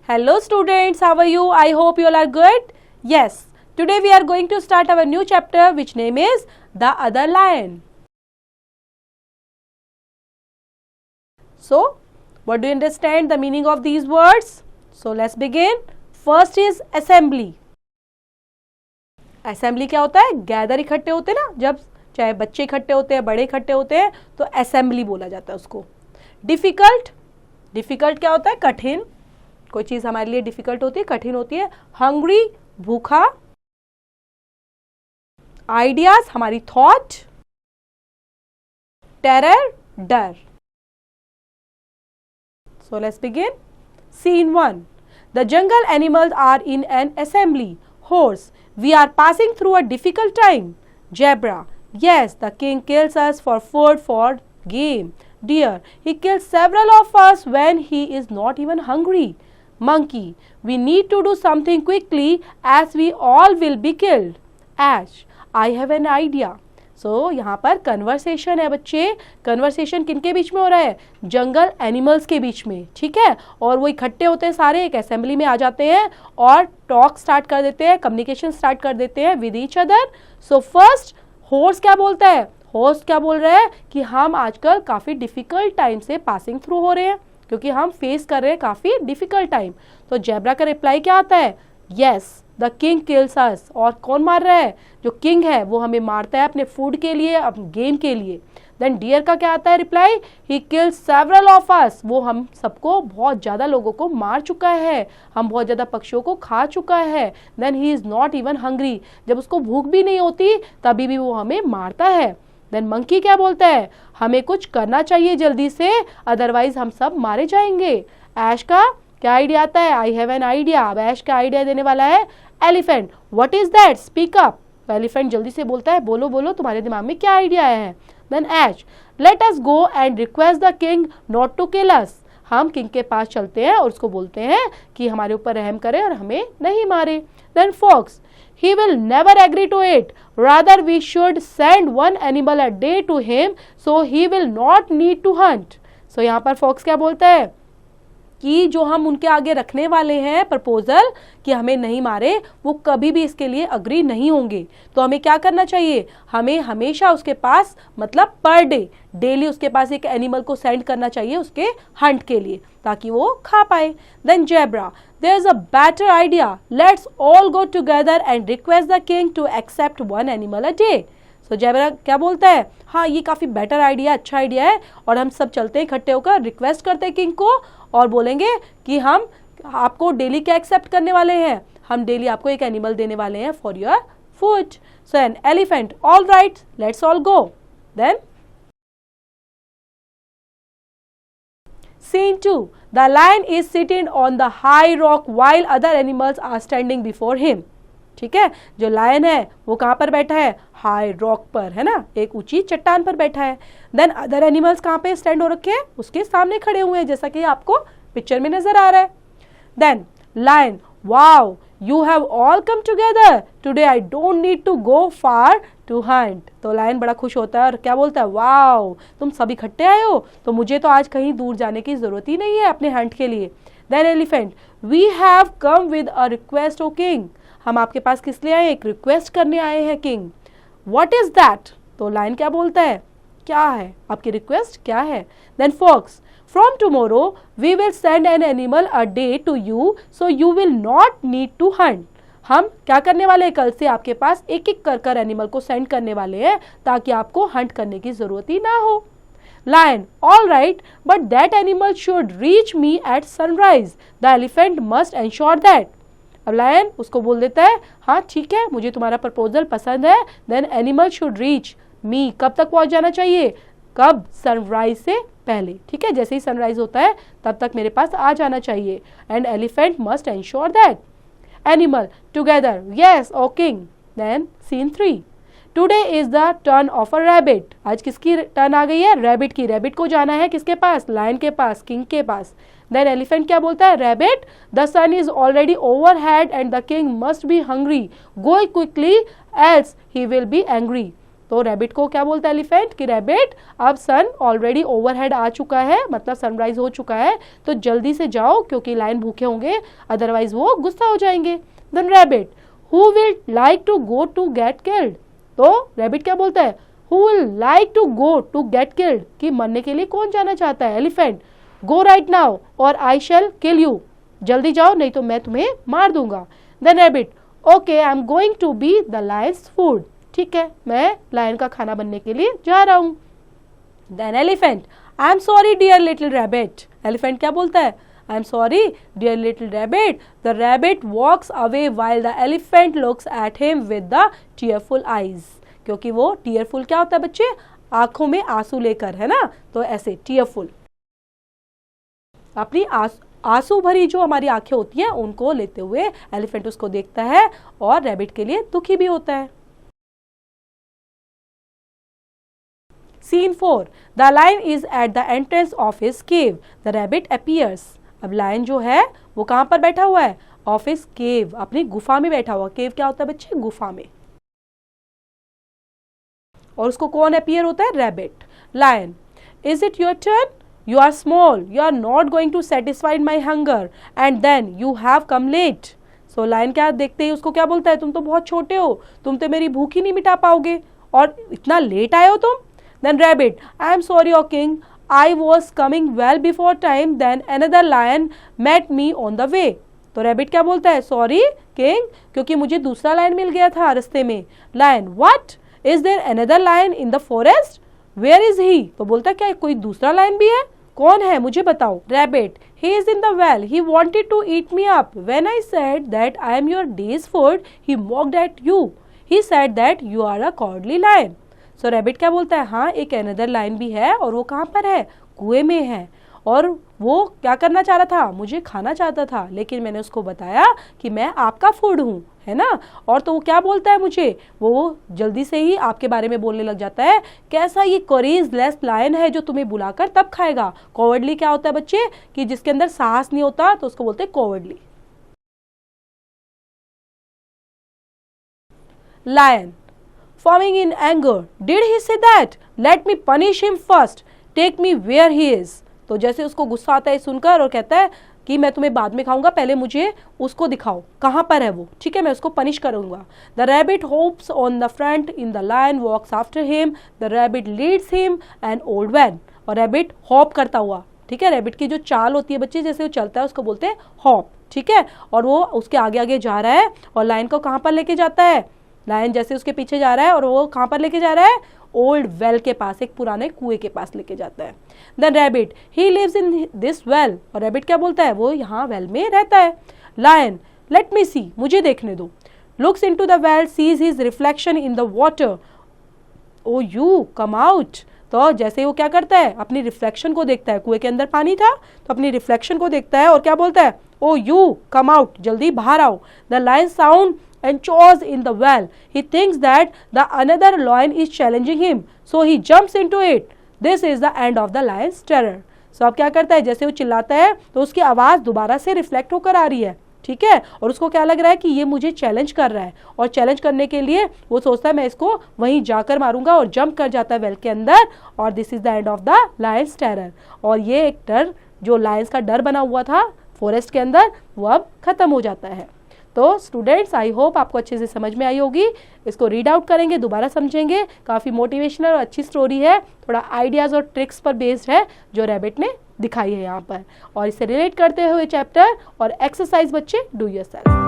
Hello students, how are you? I hope you all are good. Yes, today we are going to start our new chapter which name is The Other Lion. So, what do you understand the meaning of these words? So, let's begin. First is assembly. Assembly क्या होता है? Gather इकट्ठे होते हैं ना, जब चाहे बच्चे इकट्ठे होते हैं, बड़े इकट्ठे होते हैं, तो assembly बोला जाता है उसको. Difficult, difficult क्या होता है? कठिन. कोई चीज हमारे लिए डिफिकल्ट होती है, कठिन होती है. हंग्री, भूखा. आइडियाज, हमारी थॉट. टेरर, डर. So let's begin. Scene 1. The jungle animals are in an assembly. Horse, we are passing through a difficult time. Zebra, yes, the king kills us for food for game. Deer, he kills several of us when he is not even hungry. Monkey, we need to do something quickly as we all will be killed. Ash, I have an idea. So यहाँ पर conversation है बच्चे. Conversation किनके बीच में हो रहा है? जंगल animals के बीच में. ठीक है, और वो इकट्ठे होते हैं, सारे एक असेंबली में आ जाते हैं और टॉक स्टार्ट कर देते हैं, कम्युनिकेशन स्टार्ट कर देते हैं with each other. So first horse क्या बोलता है? हॉर्स क्या बोल रहा है कि हम आजकल काफ़ी डिफिकल्ट टाइम से पासिंग थ्रू हो रहे हैं, क्योंकि हम फेस कर रहे हैं काफ़ी डिफिकल्ट टाइम. तो जेब्रा का रिप्लाई क्या आता है? यस, द किंग किल्स अस. और कौन मार रहा है? जो किंग है वो हमें मारता है अपने फूड के लिए, अपने गेम के लिए. देन डियर का क्या आता है reply? He kills several of us. वो हम सबको, बहुत ज़्यादा लोगों को मार चुका है, हम बहुत ज़्यादा पक्षियों को खा चुका है. Then he is not even hungry. जब उसको भूख भी नहीं होती तभी भी वो हमें मारता है. देन मंकी क्या बोलता है? हमें कुछ करना चाहिए जल्दी से, अदरवाइज हम सब मारे जाएंगे. ऐश का क्या आइडिया आता है? I have an idea. अब ऐश का आइडिया देने वाला है elephant. What is that? Speak up. तो एलिफेंट जल्दी से बोलता है, बोलो बोलो, तुम्हारे दिमाग में क्या आइडिया आया है? Then Ash, let us go and request the king not to kill us. हम किंग के पास चलते हैं और उसको बोलते हैं कि हमारे ऊपर रहम करे और हमें नहीं मारे. Then fox, he will never agree to it. Rather we should send one animal a day to him so he will not need to hunt. So यहाँ पर फॉक्स क्या बोलता है कि जो हम उनके आगे रखने वाले हैं प्रपोजल कि हमें नहीं मारे, वो कभी भी इसके लिए अग्री नहीं होंगे. तो हमें क्या करना चाहिए? हमें हमेशा उसके पास, मतलब पर डे, डेली उसके पास एक एनिमल को सेंड करना चाहिए उसके हंट के लिए, ताकि वो खा पाए. Then zebra, there is a better idea. Let's all go together and request the king to accept one animal a day. So zebra क्या बोलता है? हाँ, ये काफ़ी बेटर आइडिया, अच्छा आइडिया है, और हम सब चलते हैं इकट्ठे होकर, रिक्वेस्ट करते हैं किंग को और बोलेंगे कि हम आपको डेली क्या एक्सेप्ट करने वाले हैं? हम डेली आपको एक एनिमल देने वाले हैं for your food. So an elephant, all right, let's all go. Then Scene 2. The lion is sitting on the high rock while other animals are standing before him. ठीक है, जो लायन है वो कहाँ पर बैठा है? हाई रॉक पर, है ना, एक ऊंची चट्टान पर बैठा है. देन अदर एनिमल्स कहाँ पे स्टैंड हो रखे हैं? उसके सामने खड़े हुए हैं, जैसा कि आपको पिक्चर में नजर आ रहा है. Then lion, wow, you have all come together. Today I don't need to go far to hunt. तो लायन बड़ा खुश होता है और क्या बोलता है? वाओ, तुम सब इकट्ठे आए हो, तो मुझे तो आज कहीं दूर जाने की जरूरत ही नहीं है अपने हंट के लिए. Then elephant, we have come with a request O king. हम आपके पास किस लिए आए? एक रिक्वेस्ट करने आए हैं किंग. What is that? तो लायन क्या बोलता है? क्या है आपकी रिक्वेस्ट, क्या है? Then fox, from tomorrow we will send an animal a day to you so you will not need to hunt. हम क्या करने वाले हैं? कल से आपके पास एक एक कर कर एनिमल को सेंड करने वाले हैं ताकि आपको हंट करने की जरूरत ही ना हो. Lion, all right, but that animal should reach me at sunrise. The elephant must ensure that. अब लायन उसको बोल देता है, हाँ ठीक है, मुझे तुम्हारा प्रपोजल पसंद है. Then animal should reach me. कब तक पहुंच जाना चाहिए? कब? सनराइज से पहले. ठीक है, जैसे ही सनराइज होता है तब तक मेरे पास आ जाना चाहिए. And elephant must ensure that. Animal, together, yes O king. Then scene 3. Today is the turn of a rabbit. आज किसकी टर्न आ गई है? रैबिट की. रैबिट को जाना है किसके पास? लायन के पास, किंग के पास. देन एलिफेंट क्या बोलता है? Rabbit, the sun is already over head and the king must be hungry. Go quickly else he will be angry. तो रैबिट को क्या बोलता है एलिफेंट कि रैबिट अब सन ऑलरेडी ओवरहेड आ चुका है, मतलब सनराइज हो चुका है, तो जल्दी से जाओ क्योंकि लायन भूखे होंगे, अदरवाइज वो गुस्सा हो जाएंगे। Then rabbit, who will like to go to get killed, तो रैबिट क्या बोलता है, who will like to go to get killed, कि मरने के लिए कौन जाना चाहता है। एलिफेंट, गो राइट नाउ और आई शैल किल यू, जल्दी जाओ नहीं तो मैं तुम्हें मार दूंगा। Then rabbit, okay I am going to be the lion's food, ठीक है मैं लायन का खाना बनने के लिए जा रहा हूं। Then elephant, I am sorry dear little rabbit, elephant क्या बोलता है, I am sorry dear little rabbit. The rabbit walks away while the elephant looks at him with the tearful eyes, क्योंकि वो टीयरफुल क्या होता है बच्चे, आंखों में आंसू लेकर, है ना, तो ऐसे टीयरफुल, अपनी आंसू भरी जो हमारी आंखें होती हैं उनको लेते हुए एलिफेंट उसको देखता है और रैबिट के लिए दुखी भी होता है। Scene 4. The lion is at the entrance of his cave. The rabbit appears. अब लायन जो है वो कहाँ पर बैठा हुआ है, ऑफ हिज केव, अपनी गुफा में बैठा हुआ। केव क्या होता है बच्चे, गुफा में। और उसको कौन अपीयर होता है, rabbit. Lion, is it your turn, you are small, you are not going to satisfied my hunger and then you have come late. So lion क्या देखते ही उसको क्या बोलता है, तुम तो बहुत छोटे हो, तुम तो मेरी भूख ही नहीं मिटा पाओगे और इतना लेट आए हो तुम। Then rabbit, I am sorry, O king. I was coming well before time. Then another lion met me on the way. तो रैबिट क्या बोलता है, सॉरी किंग, क्योंकि मुझे दूसरा लायन मिल गया था रास्ते में। Lion, what, is there another lion in the forest, where is he, तो बोलता है क्या कोई दूसरा लायन भी है, कौन है मुझे बताओ। Rabbit, he is in the well, he wanted to eat me up. When I said that I am your day's food, he mocked at you. He said that you are a cowardly lion. So rabbit क्या बोलता है, हाँ एक another line भी है और वो कहाँ पर है, कुएं में है, और वो क्या करना चाह रहा था, मुझे खाना चाहता था, लेकिन मैंने उसको बताया कि मैं आपका फूड हूँ, है ना। और तो वो क्या बोलता है मुझे, वो जल्दी से ही आपके बारे में बोलने लग जाता है, कैसा ये करेजलेस लायन है जो तुम्हें बुलाकर तब खाएगा। कॉवर्डली क्या होता है बच्चे, कि जिसके अंदर साहस नहीं होता, तो उसको बोलते हैं cowardly. Lion, forming in anger, did he say that? Let me punish him first. Take me where he is. तो जैसे उसको गुस्सा आता है सुनकर और कहता है कि मैं तुम्हें बाद में खाऊंगा, पहले मुझे उसको दिखाओ कहाँ पर है वो, ठीक है मैं उसको पनिश करूंगा। The rabbit hops on the front in the lion walks after him. The rabbit leads him an old van. और रैबिट हॉप करता हुआ, ठीक है, रैबिट की जो चाल होती है बच्चे, जैसे वो चलता है उसको बोलते हैं हॉप, ठीक है, और वो उसके आगे आगे जा रहा है और लायन को कहाँ पर लेके जाता है, लायन जैसे उसके पीछे जा रहा है और वो कहाँ पर लेके जा रहा है, ओल्ड वेल के पास, एक पुराने कुएं के पास लेके जाता है। Then rabbit, he lives in this well, और रैबिट क्या बोलता है, वो यहाँ वेल में रहता है। लायन, लेट मी सी, मुझे देखने दो। Looks into the well, sees his reflection in the water, O you come out. तो जैसे वो क्या करता है, अपनी रिफ्लेक्शन को देखता है, कुएं के अंदर पानी था तो अपनी रिफ्लेक्शन को देखता है और क्या बोलता है, ओ यू कम आउट, जल्दी बाहर आओ। The lion sound and chaws in the well. He thinks that the another lion is challenging him, so he jumps into it. This is the end of the lion's terror. So अब क्या करता है, जैसे वो चिल्लाता है तो उसकी आवाज़ दोबारा से रिफ्लेक्ट होकर आ रही है, ठीक है, और उसको क्या लग रहा है कि ये मुझे चैलेंज कर रहा है, और चैलेंज करने के लिए वो सोचता है मैं इसको वहीं जाकर मारूंगा, और जंप कर जाता है वेल के अंदर, और this is the end of the Lions terror. और ये एक डर, जो लायंस का डर बना हुआ था फॉरेस्ट के अंदर, वो अब खत्म हो जाता है। तो स्टूडेंट्स, आई होप आपको अच्छे से समझ में आई होगी। इसको रीड आउट करेंगे, दोबारा समझेंगे, काफ़ी मोटिवेशनल और अच्छी स्टोरी है, थोड़ा आइडियाज़ और ट्रिक्स पर बेस्ड है जो रैबिट ने दिखाई है यहाँ पर, और इससे रिलेट करते हुए चैप्टर और एक्सरसाइज बच्चे डू योरसेल्फ।